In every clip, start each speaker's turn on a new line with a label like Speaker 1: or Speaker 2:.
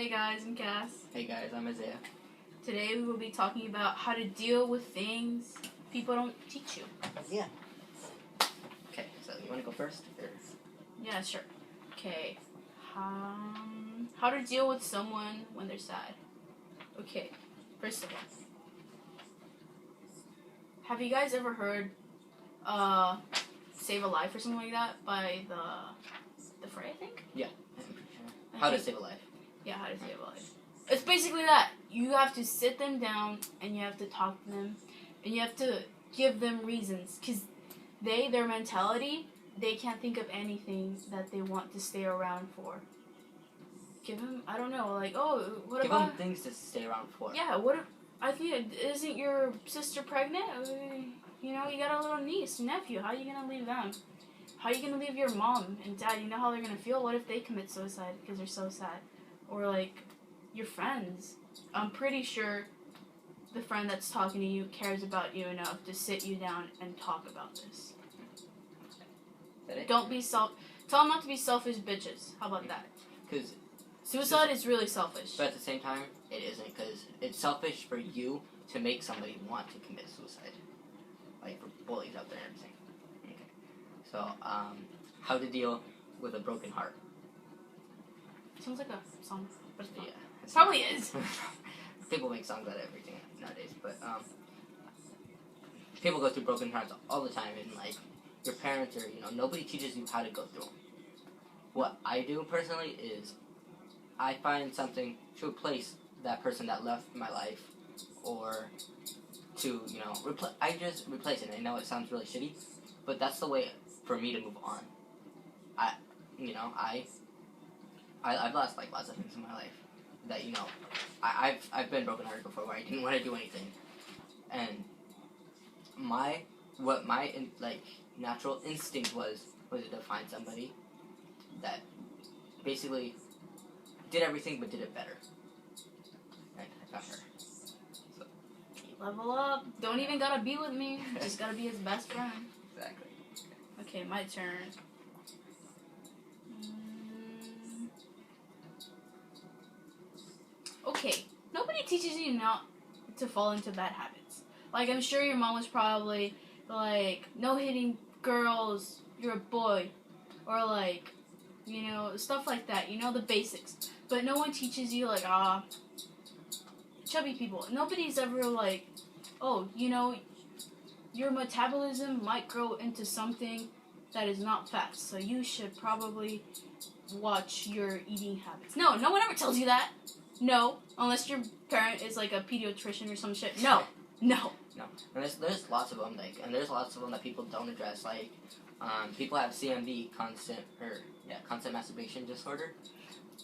Speaker 1: Hey guys, I'm Cass.
Speaker 2: Hey guys, I'm Isaiah.
Speaker 1: Today we will be talking about how to deal with things people don't teach you.
Speaker 2: Yeah. Okay, so you want to go first? Or?
Speaker 1: Yeah, sure. Okay. How to deal with someone when they're sad. Okay, first of all, have you guys ever heard Save a Life or something like that by the Fray, I think?
Speaker 2: Yeah, I'm pretty sure. How to Save a Life.
Speaker 1: Yeah, How to Save a Life. It's basically that. You have to sit them down and you have to talk to them and you have to give them reasons because their mentality, they can't think of anything that they want to stay around for. Give them, I don't know, like, oh, what
Speaker 2: give
Speaker 1: about...
Speaker 2: Give them things to stay around for.
Speaker 1: Yeah, what if, I think, isn't your sister pregnant? You know, you got a little niece, nephew, how are you going to leave them? How are you going to leave your mom and dad? You know how they're going to feel? What if they commit suicide because they're so sad? Or, like, your friends. I'm pretty sure the friend that's talking to you cares about you enough to sit you down and talk about this. Don't be tell them not to be selfish bitches. How about that?
Speaker 2: Because
Speaker 1: suicide is really selfish.
Speaker 2: But at the same time, it isn't, because it's selfish for you to make somebody want to commit suicide. Like, for bullies out there and everything. Okay. So, how to deal with a broken heart.
Speaker 1: Sounds like a song, but it's not.
Speaker 2: Yeah.
Speaker 1: It probably is.
Speaker 2: People make songs out of everything nowadays, but, people go through broken hearts all the time, and, like, your parents or, nobody teaches you how to go through them. What I do personally is I find something to replace that person that left my life, or to, I just replace it. I know it sounds really shitty, but that's the way for me to move on. I've lost, like, lots of things in my life that, I've been brokenhearted before where I didn't want to do anything. And my natural instinct was to find somebody that basically did everything but did it better. And I found her. So.
Speaker 1: Level up. Don't even gotta be with me. Just gotta be his best friend.
Speaker 2: Exactly.
Speaker 1: Okay, my turn. Okay, nobody teaches you not to fall into bad habits. Like, I'm sure your mom was probably like, no hitting girls, you're a boy. Or like, stuff like that. The basics. But no one teaches you, like, chubby people. Nobody's ever like, oh, your metabolism might grow into something that is not fat. So you should probably watch your eating habits. No one ever tells you that. No, unless your parent is like a pediatrician or some shit. No.
Speaker 2: And there's lots of them, and there's lots of them that people don't address. Like, people have CMD, constant masturbation disorder,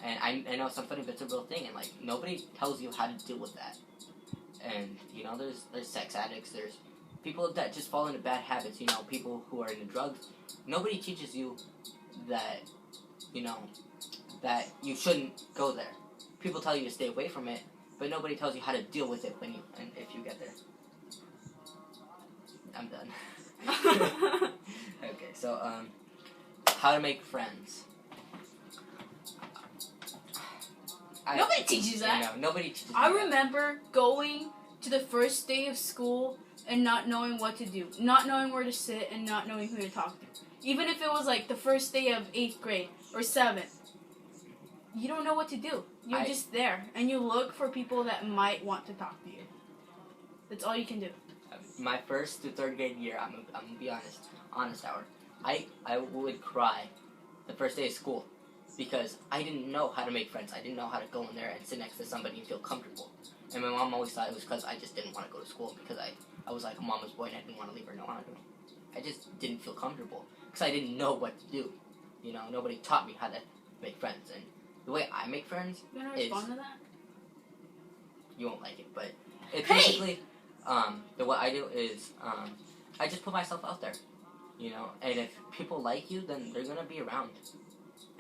Speaker 2: and I know it's funny, but it's a real thing, and like nobody tells you how to deal with that. And there's sex addicts, there's people that just fall into bad habits. People who are into drugs. Nobody teaches you that that you shouldn't go there. People tell you to stay away from it, but nobody tells you how to deal with it if you get there. I'm done. Okay, so, how to make friends.
Speaker 1: Nobody teaches that.
Speaker 2: No, nobody teaches
Speaker 1: I remember going to the first day of school and not knowing what to do. Not knowing where to sit and not knowing who to talk to. Even if it was like the first day of 8th grade or 7th. You don't know what to do. You're just there. And you look for people that might want to talk to you. That's all you can do.
Speaker 2: My first to 3rd grade year, I'm going to be honest hour, I would cry the first day of school because I didn't know how to make friends. I didn't know how to go in there and sit next to somebody and feel comfortable. And my mom always thought it was because I just didn't want to go to school because I was like a mama's boy and I didn't want to leave her alone. I just didn't feel comfortable because I didn't know what to do. Nobody taught me how to make friends. And the way I make friends
Speaker 1: You want to respond to that?
Speaker 2: You won't like it, but it's basically... what I do is, I just put myself out there, and if people like you, then they're gonna be around.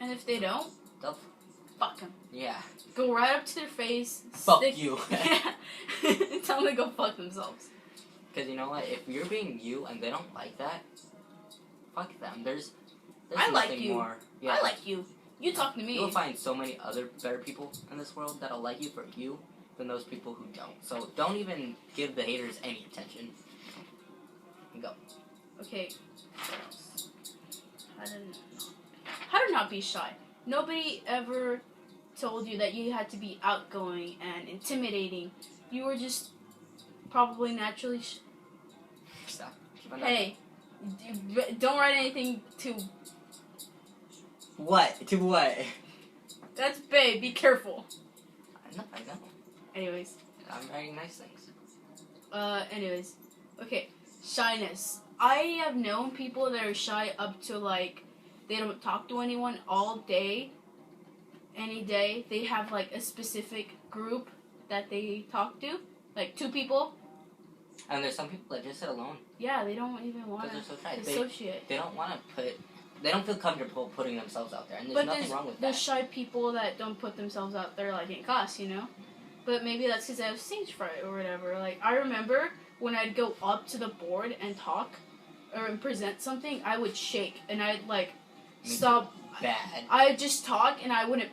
Speaker 1: And if they don't,
Speaker 2: they'll
Speaker 1: fuck them.
Speaker 2: Yeah.
Speaker 1: Go right up to their face.
Speaker 2: Fuck you.
Speaker 1: Yeah. Tell them to go fuck themselves.
Speaker 2: Because you know what? If you're being you and they don't like that, fuck them. There's
Speaker 1: I like
Speaker 2: nothing
Speaker 1: you.
Speaker 2: more. Yeah.
Speaker 1: I like you. You talk to me.
Speaker 2: You'll find so many other better people in this world that'll like you for you than those people who don't. So don't even give the haters any attention. Go.
Speaker 1: Okay. What else? How to not be shy. Nobody ever told you that you had to be outgoing and intimidating. You were just probably naturally
Speaker 2: Stop.
Speaker 1: Hey, don't write anything to...
Speaker 2: What? To what?
Speaker 1: That's babe, be careful.
Speaker 2: I know.
Speaker 1: Anyways.
Speaker 2: I'm writing nice things.
Speaker 1: Anyways. Okay, shyness. I have known people that are shy up to, like, they don't talk to anyone all day, any day. They have, like, a specific group that they talk to, like 2 people.
Speaker 2: And there's some people that just sit alone.
Speaker 1: Yeah, they don't even want to associate.
Speaker 2: They don't want to they don't feel comfortable putting themselves out there, and there's nothing wrong with that.
Speaker 1: There's shy people that don't put themselves out there, like in class, you know? But maybe that's because I have stage fright or whatever. Like, I remember when I'd go up to the board and talk or present something, I would shake, and I'd, like, stop.
Speaker 2: Bad.
Speaker 1: I'd just talk, and I wouldn't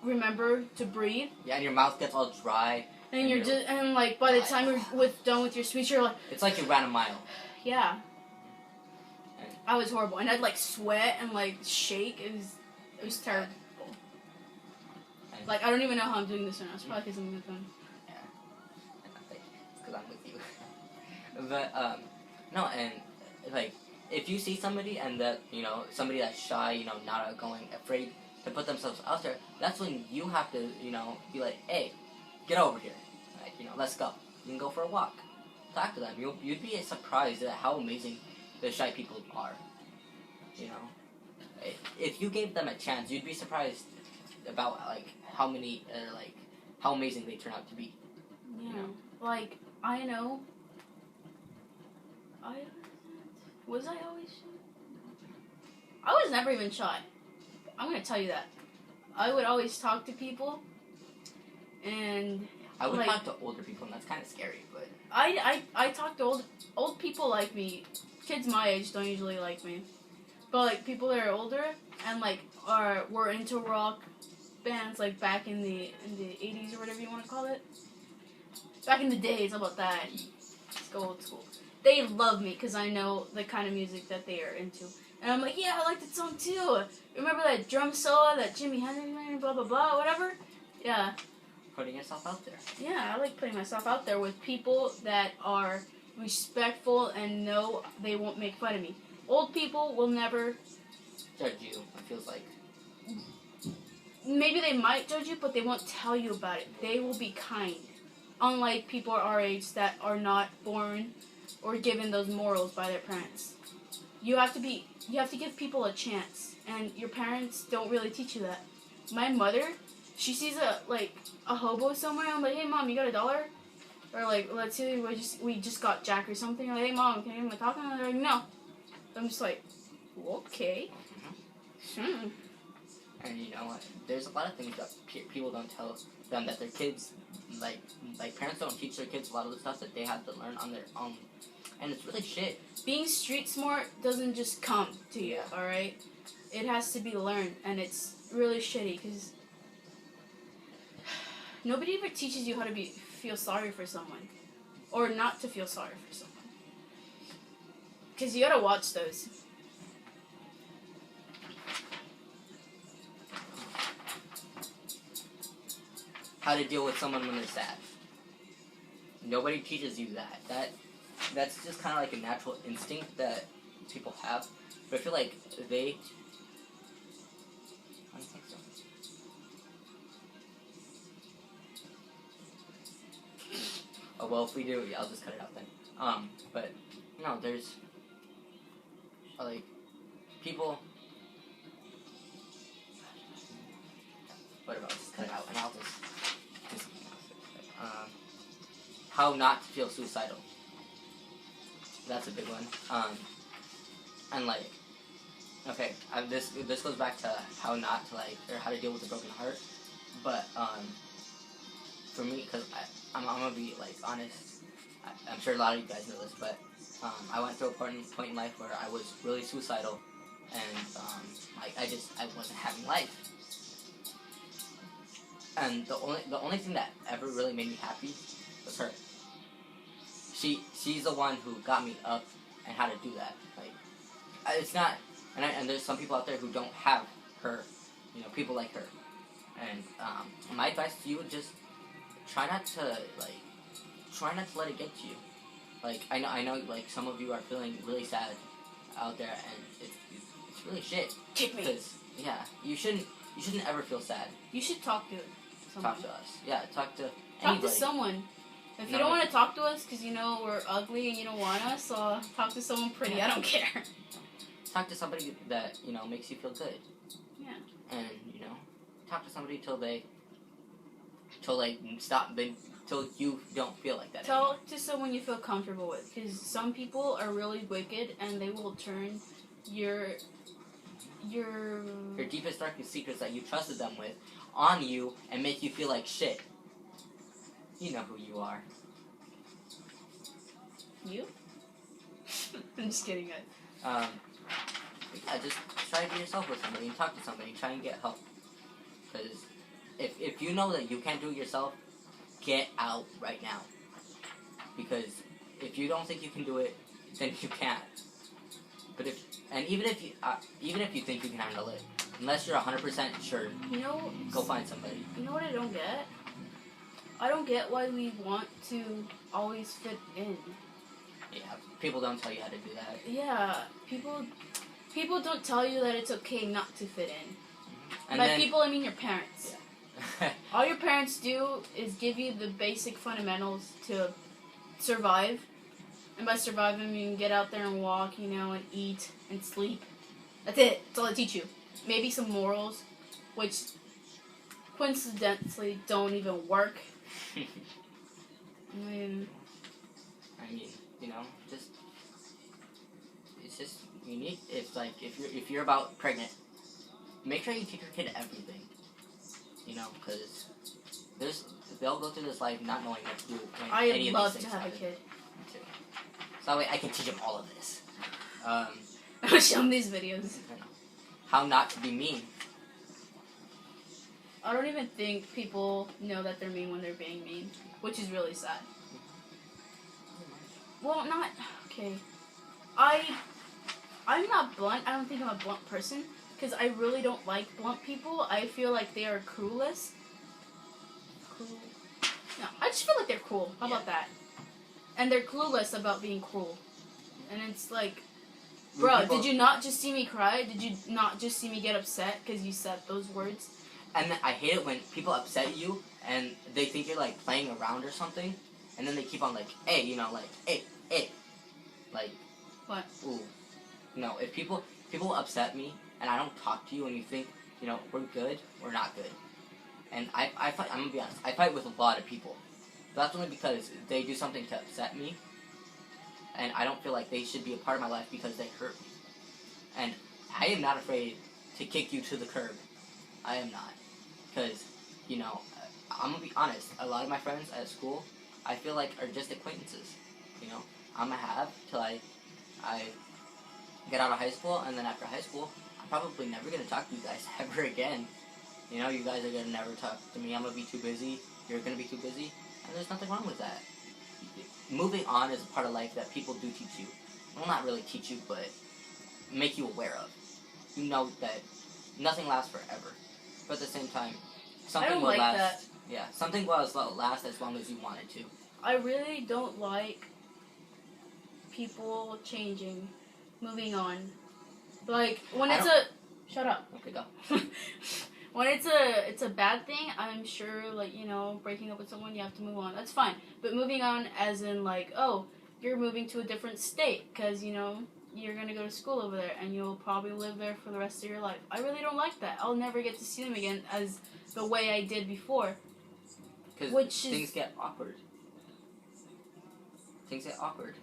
Speaker 1: remember to breathe.
Speaker 2: Yeah, and your mouth gets all dry.
Speaker 1: And you're just, and, like, by the time you're done with your speech, you're like...
Speaker 2: It's like you ran a mile.
Speaker 1: Yeah. I was horrible, and I'd, like, sweat and, like, shake. It was terrible. Like, I don't even know how I'm doing this right now. It's probably because I'm with them.
Speaker 2: Yeah. It's because I'm with you. But, no, and, like, if you see somebody and that, you know, somebody that's shy, you know, not outgoing, afraid to put themselves out there, that's when you have to, you know, be like, hey, get over here. Like, you know, let's go. You can go for a walk. Talk to them. You'd be surprised at how amazing the shy people are. You know, if you gave them a chance, you'd be surprised about like how amazing they turn out to be.
Speaker 1: Yeah,
Speaker 2: you know?
Speaker 1: like I know. Was I always shy? I was never even shy. I'm gonna tell you that. I would always talk to people, and
Speaker 2: I would talk to older people, and that's kind of scary. But
Speaker 1: I talk to old people like me. Kids my age don't usually like me, but like people that are older and like were into rock bands like back in the 80s or whatever you want to call it. Back in the days, how about that? Let's go old school. They love me because I know the kind of music that they are into, and I'm like, yeah, I like that song too. Remember that drum solo that Jimi Hendrix made, blah blah blah, whatever. Yeah.
Speaker 2: Putting yourself out there.
Speaker 1: Yeah, I like putting myself out there with people that are respectful and know they won't make fun of me. Old people will never
Speaker 2: judge you, it feels like.
Speaker 1: Maybe they might judge you, but they won't tell you about it. They will be kind. Unlike people our age that are not born or given those morals by their parents. You have to give people a chance, and your parents don't really teach you that. My mother, she sees a hobo somewhere. I'm like, hey mom, you got $1? Or like, let's say we just got Jack or something. I'm like, hey mom, can I give him a taco? And they're like, no. I'm just like, okay.
Speaker 2: Mm-hmm. And you know what? There's a lot of things that people don't tell them that their kids, like parents don't teach their kids a lot of the stuff that they have to learn on their own. And it's really shit. Being
Speaker 1: street smart doesn't just come to you, alright? It has to be learned, and it's really shitty because nobody ever teaches you how to feel sorry for someone. Or not to feel sorry for someone. Because you gotta watch those.
Speaker 2: How to deal with someone when they're sad. Nobody teaches you that. That's just kind of like a natural instinct that people have. But I feel like I don't think so. Oh, well, if we do, yeah, I'll just cut it out then. But, no, there's, like, people, whatever, I'll just cut it out, and I'll just do something else. How not to feel suicidal. That's a big one. And, like, okay, this goes back to how not to, like, or how to deal with a broken heart, but, for me, because I'm gonna be, like, honest, I'm sure a lot of you guys know this, but, I went through a point in life where I was really suicidal, and, like, I wasn't having life, And the only thing that ever really made me happy was her. She's the one who got me up and how to do that. Like, it's not, and there's some people out there who don't have her, people like her. And my advice to you would just try not to let it get to you. Like, I know, like, some of you are feeling really sad out there, and it's really shit.
Speaker 1: Kick me.
Speaker 2: Because, yeah, you shouldn't ever feel sad.
Speaker 1: You should talk to someone.
Speaker 2: Talk to us. Yeah, talk to
Speaker 1: Talk
Speaker 2: anybody.
Speaker 1: to someone. If you don't want to talk to us because we're ugly and you don't want us, so talk to someone pretty.
Speaker 2: Yeah.
Speaker 1: I don't care.
Speaker 2: Talk to somebody that, makes you feel good.
Speaker 1: Yeah.
Speaker 2: And, talk to somebody till you don't feel like that anymore.
Speaker 1: Talk to someone you feel comfortable with, because some people are really wicked and they will turn your
Speaker 2: deepest, darkest secrets that you trusted them with on you and make you feel like shit. You know who you are.
Speaker 1: You? I'm just kidding.
Speaker 2: Yeah, just try to be yourself with somebody and talk to somebody. Try and get help. Because if you know that you can't do it yourself, get out right now. Because if you don't think you can do it, then you can't. But even if you think you can handle it, unless you're 100% sure, go find somebody.
Speaker 1: You know what I don't get? I don't get why we want to always fit in.
Speaker 2: Yeah, people don't tell you how to do that.
Speaker 1: Yeah, people don't tell you that it's okay not to fit in.
Speaker 2: And
Speaker 1: By people, I mean your parents.
Speaker 2: Yeah.
Speaker 1: All your parents do is give you the basic fundamentals to survive. And by surviving, you can get out there and walk, and eat and sleep. That's it. That's all they teach you. Maybe some morals, which coincidentally don't even work. I mean,
Speaker 2: it's just unique. It's like if you're about pregnant, make sure you teach your kid everything. Because they'll go through this life not knowing what to do.
Speaker 1: I'd love to have a kid.
Speaker 2: Me too. So that way I can teach them all of this.
Speaker 1: I'll show them these videos.
Speaker 2: How not to be mean.
Speaker 1: I don't even think people know that they're mean when they're being mean, which is really sad. Well, not... Okay. I'm not blunt. I don't think I'm a blunt person, because I really don't like blunt people. I feel like they are clueless. Cruel? No, I just feel like they're cruel. How about that? And they're clueless about being cruel. And it's like... Bro, did you not just see me cry? Did you not just see me get upset because you said those words?
Speaker 2: And I hate it when people upset you and they think you're like playing around or something, and then they keep on like, hey, hey. Like,
Speaker 1: what?
Speaker 2: Ooh. No, if people upset me and I don't talk to you and you think, we're good, we're not good. And I fight, I'm gonna be honest, I fight with a lot of people. But that's only because they do something to upset me. And I don't feel like they should be a part of my life because they hurt me. And I am not afraid to kick you to the curb. I am not. Because, I'm going to be honest. A lot of my friends at school, I feel like, are just acquaintances. I'm going to have till I get out of high school. And then after high school, I'm probably never going to talk to you guys ever again. You guys are going to never talk to me. I'm going to be too busy. You're going to be too busy. And there's nothing wrong with that. Moving on is a part of life that people do teach you. Well, not really teach you, but make you aware of. You know that nothing lasts forever. But at the same time, something will last.
Speaker 1: That.
Speaker 2: Yeah, something will last as long as you want it to.
Speaker 1: I really don't like people changing, moving on. Like, when it's a... Shut up.
Speaker 2: Okay, go.
Speaker 1: When it's a bad thing, I'm sure, breaking up with someone, you have to move on. That's fine. But moving on as in, you're moving to a different state because, you're going to go to school over there and you'll probably live there for the rest of your life. I really don't like that. I'll never get to see them again as the way I did before.
Speaker 2: Because things get awkward. Things get awkward.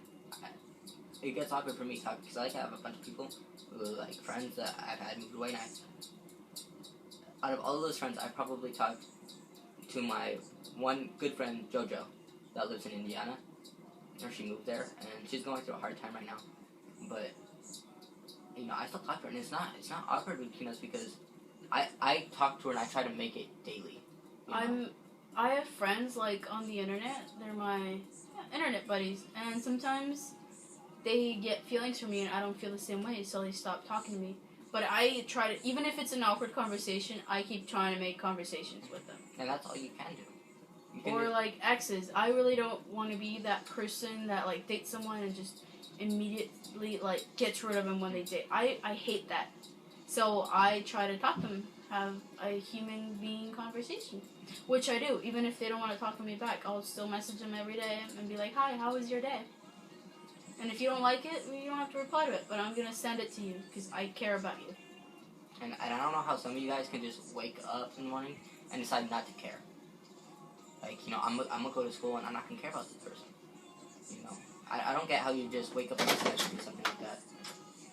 Speaker 2: It gets awkward for me because I have a bunch of people who, friends that I've had moved away, and out of all of those friends, I probably talked to my one good friend, JoJo, that lives in Indiana. Or she moved there, and she's going through a hard time right now. But, I still talk to her, and it's not awkward between us because I talk to her and I try to make it daily.
Speaker 1: I have friends like on the internet. They're my internet buddies, and sometimes they get feelings for me, and I don't feel the same way, so they stop talking to me. But I try to, even if it's an awkward conversation, I keep trying to make conversations with them.
Speaker 2: And that's all you can do.
Speaker 1: Or like exes. I really don't want to be that person that like dates someone and just immediately like gets rid of them when they date. I hate that. So I try to talk to them, have a human being conversation, which I do. Even if they don't want to talk to me back, I'll still message them every day and be like, "Hi, how was your day?" And if you don't like it, you don't have to reply to it. But I'm gonna send it to you because I care about you.
Speaker 2: And I don't know how some of you guys can just wake up in the morning and decide not to care. Like, you know, I'm gonna go to school and I'm not gonna care about this person. You know, I don't get how you just wake up and decide to do something like that.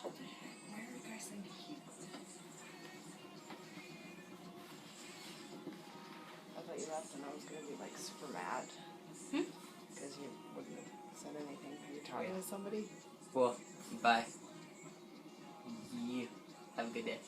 Speaker 3: Why are you guys saying he? I thought you left and I was gonna be like super mad. Because you wouldn't have said anything. Are you talking to somebody?
Speaker 2: Well, bye. You have a good day.